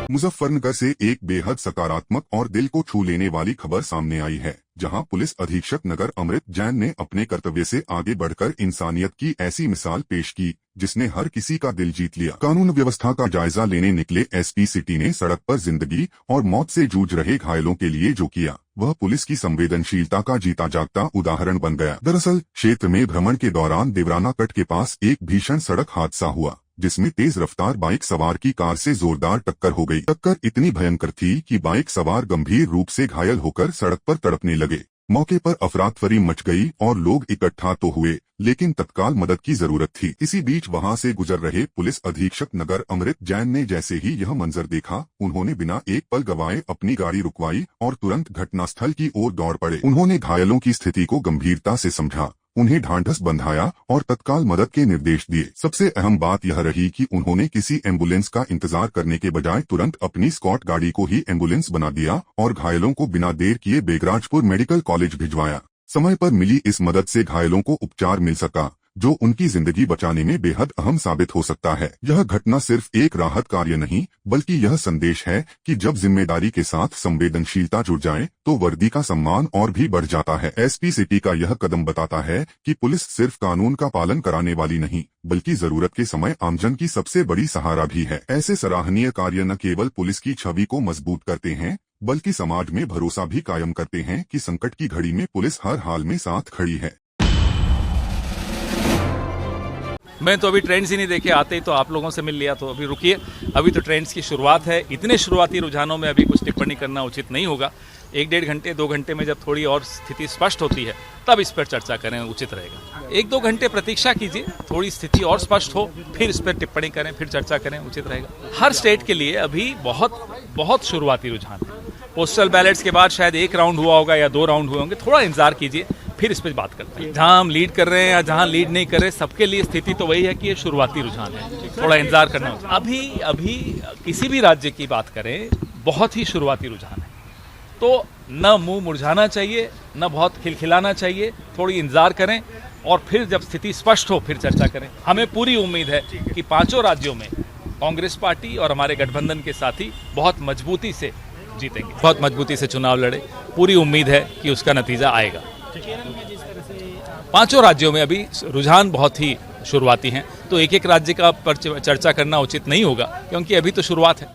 मुजफ्फरनगर से एक बेहद सकारात्मक और दिल को छू लेने वाली खबर सामने आई है, जहां पुलिस अधीक्षक नगर अमृत जैन ने अपने कर्तव्य से आगे बढ़कर इंसानियत की ऐसी मिसाल पेश की जिसने हर किसी का दिल जीत लिया। कानून व्यवस्था का जायजा लेने निकले एसपी सिटी ने सड़क पर जिंदगी और मौत से जूझ रहे घायलों के लिए जो किया वह पुलिस की संवेदनशीलता का जीता जागता उदाहरण बन गया। दरअसल क्षेत्र में भ्रमण के दौरान देवराना कट के पास एक भीषण सड़क हादसा हुआ जिसमें तेज रफ्तार बाइक सवार की कार से जोरदार टक्कर हो गई। टक्कर इतनी भयंकर थी कि बाइक सवार गंभीर रूप से घायल होकर सड़क पर तड़पने लगे। मौके पर अफरातफरी मच गई और लोग इकट्ठा तो हुए, लेकिन तत्काल मदद की जरूरत थी। इसी बीच वहां से गुजर रहे पुलिस अधीक्षक नगर अमृत जैन ने जैसे ही यह मंजर देखा, उन्होंने बिना एक पल गवाए अपनी गाड़ी रुकवाई और तुरंत घटनास्थल की ओर दौड़ पड़े। उन्होंने घायलों की स्थिति को गंभीरता से समझा, उन्हें ढांढस बंधाया और तत्काल मदद के निर्देश दिए। सबसे अहम बात यह रही कि उन्होंने किसी एम्बुलेंस का इंतजार करने के बजाय तुरंत अपनी स्कॉट गाड़ी को ही एम्बुलेंस बना दिया और घायलों को बिना देर किए बेगराजपुर मेडिकल कॉलेज भिजवाया। समय पर मिली इस मदद से घायलों को उपचार मिल सका, जो उनकी जिंदगी बचाने में बेहद अहम साबित हो सकता है। यह घटना सिर्फ एक राहत कार्य नहीं, बल्कि यह संदेश है कि जब जिम्मेदारी के साथ संवेदनशीलता जुड़ जाए तो वर्दी का सम्मान और भी बढ़ जाता है। एसपी सिटी का यह कदम बताता है कि पुलिस सिर्फ कानून का पालन कराने वाली नहीं, बल्कि जरूरत के समय आमजन की सबसे बड़ी सहारा भी है। ऐसे सराहनीय कार्य न केवल पुलिस की छवि को मजबूत करते हैं, बल्कि समाज में भरोसा भी कायम करते हैं कि संकट की घड़ी में पुलिस हर हाल में साथ खड़ी है। मैं तो अभी ट्रेंड्स ही नहीं देखे, आते ही तो आप लोगों से मिल लिया, तो अभी रुकिए, अभी तो ट्रेंड्स की शुरुआत है। इतने शुरुआती रुझानों में अभी कुछ टिप्पणी करना उचित नहीं होगा। 1-1.5 घंटे 2 घंटे में जब थोड़ी और स्थिति स्पष्ट होती है तब इस पर चर्चा करें, उचित रहेगा। 1-2 घंटे प्रतीक्षा कीजिए, थोड़ी स्थिति और स्पष्ट हो, फिर इस पर टिप्पणी करें, फिर चर्चा करें, उचित रहेगा। हर स्टेट के लिए अभी बहुत शुरुआती रुझान है। पोस्टल बैलेट्स के बाद शायद 1 राउंड हुआ होगा या 2 राउंड हुए होंगे, थोड़ा इंतजार कीजिए, फिर इस पर बात करते हैं। जहां हम लीड कर रहे हैं या जहां लीड नहीं कर रहे, सबके लिए स्थिति तो वही है कि ये शुरुआती रुझान है, थोड़ा इंतजार करना होगा। अभी किसी भी राज्य की बात करें, बहुत ही शुरुआती रुझान है, तो न मुंह मुरझाना चाहिए, न बहुत खिलखिलाना चाहिए, थोड़ी इंतजार करें और फिर जब स्थिति स्पष्ट हो फिर चर्चा करें। हमें पूरी उम्मीद है कि 5 राज्यों में कांग्रेस पार्टी और हमारे गठबंधन के साथी बहुत मजबूती से जीतेंगे, बहुत मजबूती से चुनाव लड़े। पूरी उम्मीद है कि उसका नतीजा आएगा। 5 राज्यों में अभी रुझान बहुत ही शुरुआती हैं, तो एक राज्य का पर चर्चा करना उचित नहीं होगा, क्योंकि अभी तो शुरुआत है।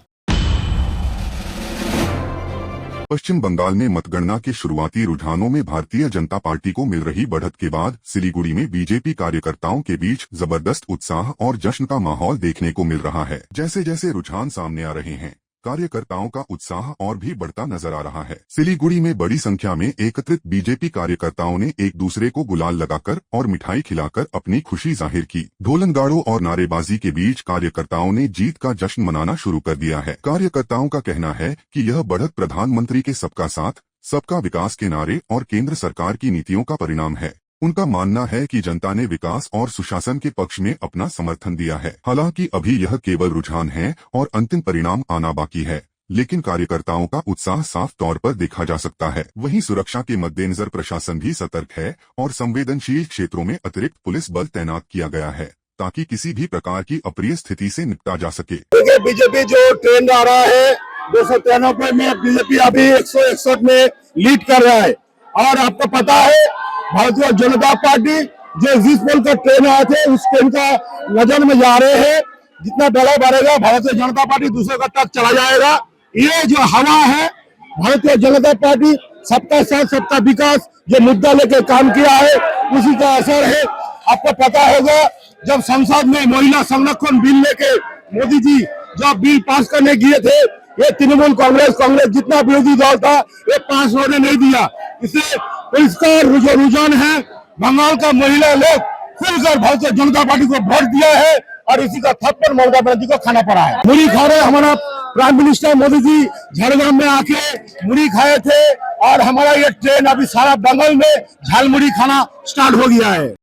पश्चिम बंगाल में मतगणना के शुरुआती रुझानों में भारतीय जनता पार्टी को मिल रही बढ़त के बाद सिलीगुड़ी में बीजेपी कार्यकर्ताओं के बीच जबरदस्त उत्साह और जश्न का माहौल देखने को मिल रहा है। जैसे जैसे रुझान सामने आ रहे हैं, कार्यकर्ताओं का उत्साह और भी बढ़ता नजर आ रहा है। सिलीगुड़ी में बड़ी संख्या में एकत्रित बीजेपी कार्यकर्ताओं ने एक दूसरे को गुलाल लगाकर और मिठाई खिलाकर अपनी खुशी जाहिर की। ढोलनगाड़ों और नारेबाजी के बीच कार्यकर्ताओं ने जीत का जश्न मनाना शुरू कर दिया है। कार्यकर्ताओं का कहना है कि यह बढ़त प्रधानमंत्री के सबका साथ, सबका विकास के नारे और केंद्र सरकार की नीतियों का परिणाम है। उनका मानना है कि जनता ने विकास और सुशासन के पक्ष में अपना समर्थन दिया है। हालांकि अभी यह केवल रुझान है और अंतिम परिणाम आना बाकी है, लेकिन कार्यकर्ताओं का उत्साह साफ तौर पर देखा जा सकता है। वहीं सुरक्षा के मद्देनजर प्रशासन भी सतर्क है और संवेदनशील क्षेत्रों में अतिरिक्त पुलिस बल तैनात किया गया है, ताकि किसी भी प्रकार की अप्रिय स्थिति से निपटा जा सके। बीजेपी जो ट्रेंड आ रहा है 293 में, बीजेपी अभी 161 में लीड कर रहा है। और आपको पता है भारतीय जनता पार्टी जो जिस पोल का ट्रेन आए थे उस ट्रेन का वजन में जा रहे हैं। जितना दड़ा बढ़ेगा भारतीय जनता पार्टी दूसरे का तक चला जाएगा। ये जो हवा है, भारतीय जनता पार्टी सबका साथ सबका विकास जो मुद्दा लेकर काम किया है उसी का असर है। आपको पता होगा जब संसद में महिला संरक्षण बिल लेके मोदी जी जब बिल पास करने गए थे, ये तृणमूल कांग्रेस जितना विरोधी दल था ये पास होने नहीं दिया। इसलिए इसका रुझान है, बंगाल का महिला लोग खुलकर भारतीय जनता पार्टी को वोट दिया है और इसी का थप्पड़ ममता बनर्जी को खाना पड़ा है। मुड़ी खा रहे हमारा प्राइम मिनिस्टर मोदी जी झारग्राम में आके मुड़ी खाए थे और हमारा ये ट्रेन अभी सारा बंगाल में झालमुड़ी खाना स्टार्ट हो गया है।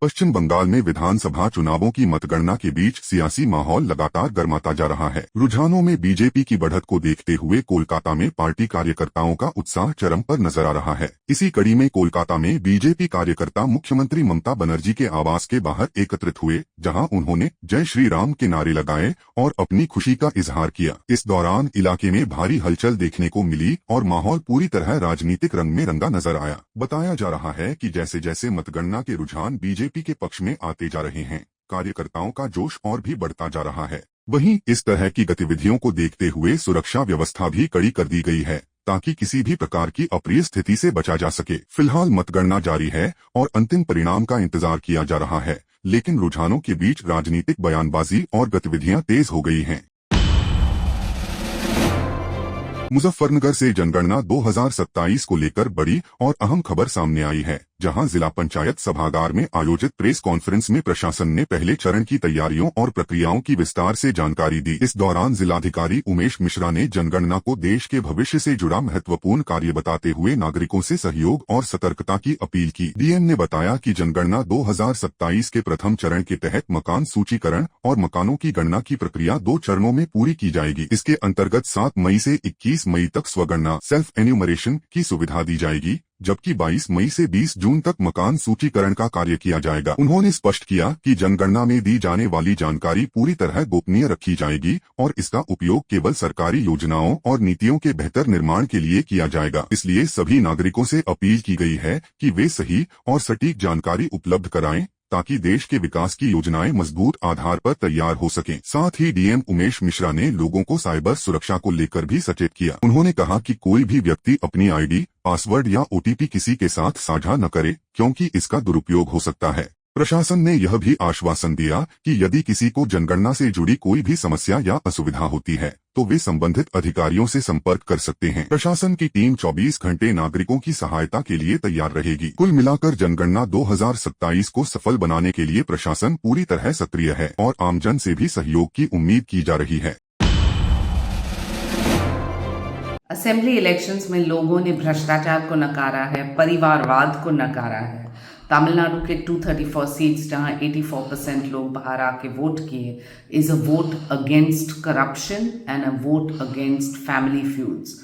पश्चिम बंगाल में विधानसभा चुनावों की मतगणना के बीच सियासी माहौल लगातार गर्माता जा रहा है। रुझानों में बीजेपी की बढ़त को देखते हुए कोलकाता में पार्टी कार्यकर्ताओं का उत्साह चरम पर नजर आ रहा है। इसी कड़ी में कोलकाता में बीजेपी कार्यकर्ता मुख्यमंत्री ममता बनर्जी के आवास के बाहर एकत्रित हुए, जहां उन्होंने जय श्री राम के नारे लगाए और अपनी खुशी का इजहार किया। इस दौरान इलाके में भारी हलचल देखने को मिली और माहौल पूरी तरह राजनीतिक रंग में रंगा नजर आया। बताया जा रहा है कि जैसे जैसे मतगणना के रुझान बीजेपी के पक्ष में आते जा रहे हैं, कार्यकर्ताओं का जोश और भी बढ़ता जा रहा है। वहीं इस तरह की गतिविधियों को देखते हुए सुरक्षा व्यवस्था भी कड़ी कर दी गई है, ताकि किसी भी प्रकार की अप्रिय स्थिति से बचा जा सके। फिलहाल मतगणना जारी है और अंतिम परिणाम का इंतजार किया जा रहा है, लेकिन रुझानों के बीच राजनीतिक बयानबाजी और गतिविधियां तेज हो गई हैं। मुजफ्फरनगर से जनगणना 2027 को लेकर बड़ी और अहम खबर सामने आई है, जहां जिला पंचायत सभागार में आयोजित प्रेस कॉन्फ्रेंस में प्रशासन ने पहले चरण की तैयारियों और प्रक्रियाओं की विस्तार से जानकारी दी। इस दौरान जिलाधिकारी उमेश मिश्रा ने जनगणना को देश के भविष्य से जुड़ा महत्वपूर्ण कार्य बताते हुए नागरिकों से सहयोग और सतर्कता की अपील की। डीएम ने बताया कि जनगणना 2027 के प्रथम चरण के तहत मकान सूचीकरण और मकानों की गणना की प्रक्रिया 2 चरणों में पूरी की जाएगी। इसके अंतर्गत 7 मई से 21 मई तक स्वगणना सेल्फ एन्यूमरेशन की सुविधा दी जाएगी, जबकि 22 मई से 20 जून तक मकान सूचीकरण का कार्य किया जाएगा। उन्होंने स्पष्ट किया कि जनगणना में दी जाने वाली जानकारी पूरी तरह गोपनीय रखी जाएगी और इसका उपयोग केवल सरकारी योजनाओं और नीतियों के बेहतर निर्माण के लिए किया जाएगा। इसलिए सभी नागरिकों से अपील की गई है कि वे सही और सटीक जानकारी उपलब्ध कराएं, ताकि देश के विकास की योजनाएं मजबूत आधार पर तैयार हो सकें। साथ ही डीएम उमेश मिश्रा ने लोगों को साइबर सुरक्षा को लेकर भी सचेत किया। उन्होंने कहा कि कोई भी व्यक्ति अपनी आईडी, पासवर्ड या ओटीपी किसी के साथ साझा न करे, क्योंकि इसका दुरुपयोग हो सकता है। प्रशासन ने यह भी आश्वासन दिया कि यदि किसी को जनगणना से जुड़ी कोई भी समस्या या असुविधा होती है, तो वे संबंधित अधिकारियों से संपर्क कर सकते हैं। प्रशासन की टीम 24 घंटे नागरिकों की सहायता के लिए तैयार रहेगी। कुल मिलाकर जनगणना 2027 को सफल बनाने के लिए प्रशासन पूरी तरह सक्रिय है और आमजन से भी सहयोग की उम्मीद की जा रही है। असेंबली इलेक्शंस में लोगों ने भ्रष्टाचार को नकारा है, परिवारवाद को नकारा है। तमिलनाडु के 234 सीट्स जहां 84% लोग बाहर आके वोट किए, is a vote against corruption and a vote against family feuds.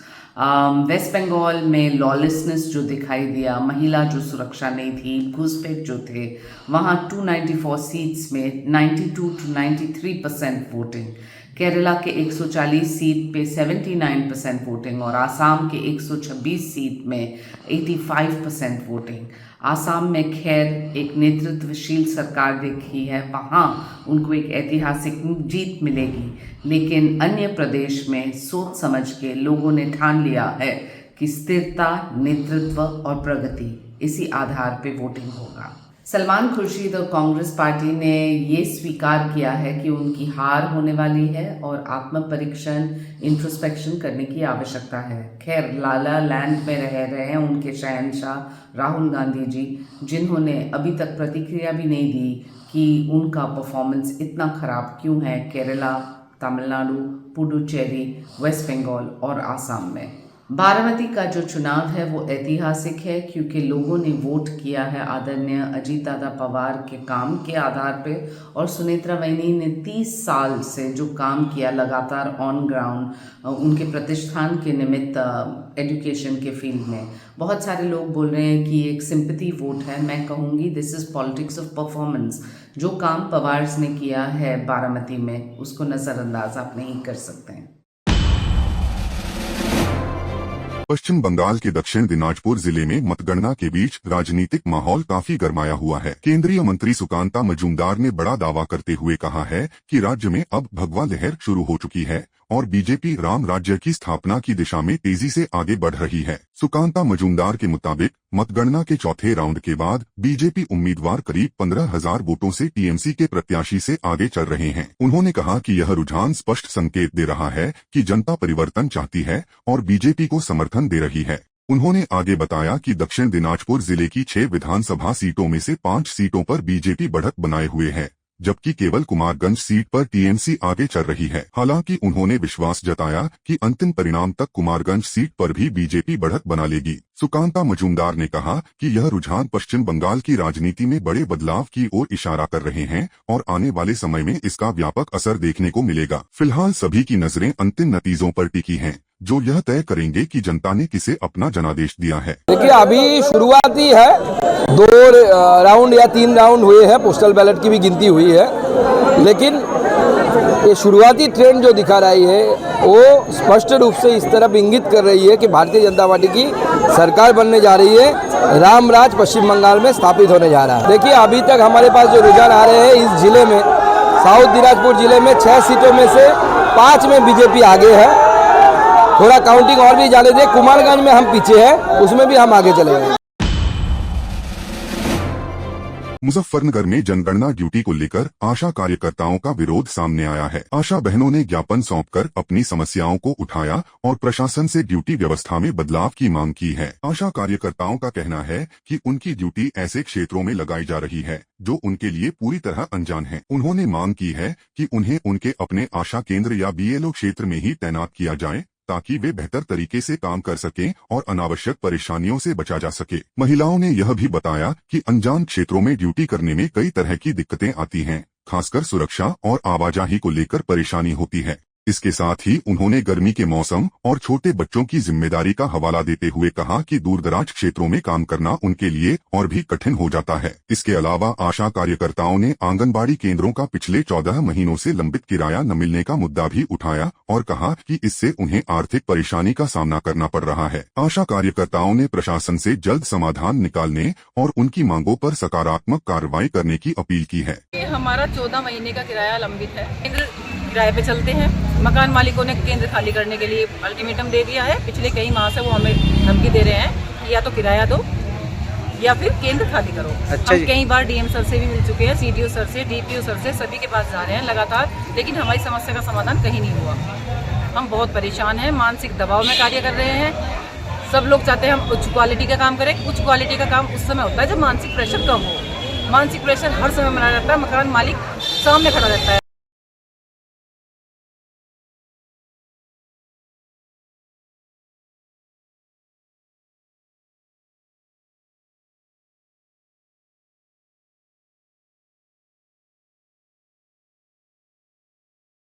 West Bengal में लॉलेसनेस जो दिखाई दिया, महिला जो सुरक्षा नहीं थी, घुसपैठ जो थे, वहाँ 294 सीट्स में 92 to 93% वोटिंग। केरला के 140 सीट पे 79% वोटिंग और आसाम के 126 सीट में 85% वोटिंग। आसाम में खैर एक नेतृत्वशील सरकार देखी है, वहाँ उनको एक ऐतिहासिक जीत मिलेगी, लेकिन अन्य प्रदेश में सोच समझ के लोगों ने ठान लिया है कि स्थिरता, नेतृत्व और प्रगति, इसी आधार पे वोटिंग होगा। सलमान खुर्शीद और कांग्रेस पार्टी ने ये स्वीकार किया है कि उनकी हार होने वाली है और आत्म परीक्षण, इंट्रोस्पेक्शन करने की आवश्यकता है। खैर, लाला लैंड में रह रहे हैं उनके शहंशाह राहुल गांधी जी, जिन्होंने अभी तक प्रतिक्रिया भी नहीं दी कि उनका परफॉर्मेंस इतना खराब क्यों है केरला, तमिलनाडु, पुडुचेरी, वेस्ट बंगाल और आसाम में। बारामती का जो चुनाव है वो ऐतिहासिक है, क्योंकि लोगों ने वोट किया है आदरणीय अजीत दादा पवार के काम के आधार पे, और सुनेत्रा वैनी ने 30 साल से जो काम किया लगातार ऑन ग्राउंड उनके प्रतिष्ठान के निमित्त एजुकेशन के फील्ड में। बहुत सारे लोग बोल रहे हैं कि एक सिंपैथी वोट है। मैं कहूँगी this is politics of performance. जो काम पवार ने किया है बारामती में, उसको नज़रअंदाज आप नहीं कर सकते हैं। पश्चिम बंगाल के दक्षिण दिनाजपुर जिले में मतगणना के बीच राजनीतिक माहौल काफी गरमाया हुआ है। केंद्रीय मंत्री सुकांता मजूमदार ने बड़ा दावा करते हुए कहा है कि राज्य में अब भगवा लहर शुरू हो चुकी है और बीजेपी राम राज्य की स्थापना की दिशा में तेजी से आगे बढ़ रही है। सुकांता मजूमदार के मुताबिक मतगणना के चौथे राउंड के बाद बीजेपी उम्मीदवार करीब 15,000 वोटों से टीएमसी के प्रत्याशी से आगे चल रहे हैं। उन्होंने कहा कि यह रुझान स्पष्ट संकेत दे रहा है कि जनता परिवर्तन चाहती है और बीजेपी को समर्थन दे रही है। उन्होंने आगे बताया कि दक्षिण दिनाजपुर जिले की 6 विधानसभा सीटों में से 5 सीटों पर बीजेपी बढ़त बनाए हुए है, जबकि केवल कुमारगंज सीट पर टीएमसी आगे चल रही है। हालांकि उन्होंने विश्वास जताया कि अंतिम परिणाम तक कुमारगंज सीट पर भी बीजेपी बढ़त बना लेगी। सुकांता मजूमदार ने कहा कि यह रुझान पश्चिम बंगाल की राजनीति में बड़े बदलाव की ओर इशारा कर रहे हैं और आने वाले समय में इसका व्यापक असर देखने को मिलेगा। फिलहाल सभी की नजरें अंतिम नतीजों पर टिकी हैं, जो यह तय करेंगे कि जनता ने किसे अपना जनादेश दिया है। देखिए, अभी शुरुआती है, 2 राउंड या 3 राउंड हुए हैं, पोस्टल बैलेट की भी गिनती हुई है, लेकिन ये शुरुआती ट्रेंड जो दिखा रही है वो स्पष्ट रूप से इस तरफ इंगित कर रही है कि भारतीय जनता पार्टी की सरकार बनने जा रही है, रामराज पश्चिम बंगाल में स्थापित होने जा रहा है। देखिए, अभी तक हमारे पास जो रुझान आ रहे हैं, इस जिले में साउथ दिनाजपुर जिले में 6 सीटों में से 5 में बीजेपी आगे है। थोड़ा काउंटिंग और भी जाने दे, कुमारगंज में हम पीछे हैं, उसमें भी हम आगे चले गए। मुजफ्फरनगर में जनगणना ड्यूटी को लेकर आशा कार्यकर्ताओं का विरोध सामने आया है। आशा बहनों ने ज्ञापन सौंपकर अपनी समस्याओं को उठाया और प्रशासन से ड्यूटी व्यवस्था में बदलाव की मांग की है। आशा कार्यकर्ताओं का कहना है कि उनकी ड्यूटी ऐसे क्षेत्रों में लगाई जा रही है जो उनके लिए पूरी तरह अनजान है। उन्होंने मांग की है कि उन्हें उनके अपने आशा केंद्र या बीएलओ क्षेत्र में ही तैनात किया जाए, ताकि वे बेहतर तरीके से काम कर सकें और अनावश्यक परेशानियों से बचा जा सके। महिलाओं ने यह भी बताया कि अनजान क्षेत्रों में ड्यूटी करने में कई तरह की दिक्कतें आती हैं, खासकर सुरक्षा और आवाजाही को लेकर परेशानी होती है। इसके साथ ही उन्होंने गर्मी के मौसम और छोटे बच्चों की जिम्मेदारी का हवाला देते हुए कहा कि दूरदराज क्षेत्रों में काम करना उनके लिए और भी कठिन हो जाता है। इसके अलावा आशा कार्यकर्ताओं ने आंगनबाड़ी केंद्रों का पिछले 14 महीनों से लंबित किराया न मिलने का मुद्दा भी उठाया और कहा कि इससे उन्हें आर्थिक परेशानी का सामना करना पड़ रहा है। आशा कार्यकर्ताओं ने प्रशासन से जल्द समाधान निकालने और उनकी मांगों पर सकारात्मक कार्रवाई करने की अपील की है। हमारा 14 महीने का किराया लंबित है, केंद्र किराए पे चलते हैं। मकान मालिकों ने केंद्र खाली करने के लिए अल्टीमेटम दे दिया है। पिछले कई माह से वो हमें धमकी दे रहे हैं कि या तो किराया दो या फिर केंद्र खाली करो। हम कई बार डीएम सर से भी मिल चुके हैं, सीडीओ सर से, डीपीओ सर से, सभी के पास जा रहे हैं लगातार, लेकिन हमारी समस्या का समाधान कहीं नहीं हुआ। हम बहुत परेशान हैं, मानसिक दबाव में कार्य कर रहे हैं। सब लोग चाहते हैं हम उच्च क्वालिटी का काम करें। उच्च क्वालिटी का काम उस समय होता है जब मानसिक प्रेशर कम हो। मानसिक प्रेशर हर समय बना रहता है, मकान मालिक सामने खड़ा रहता है।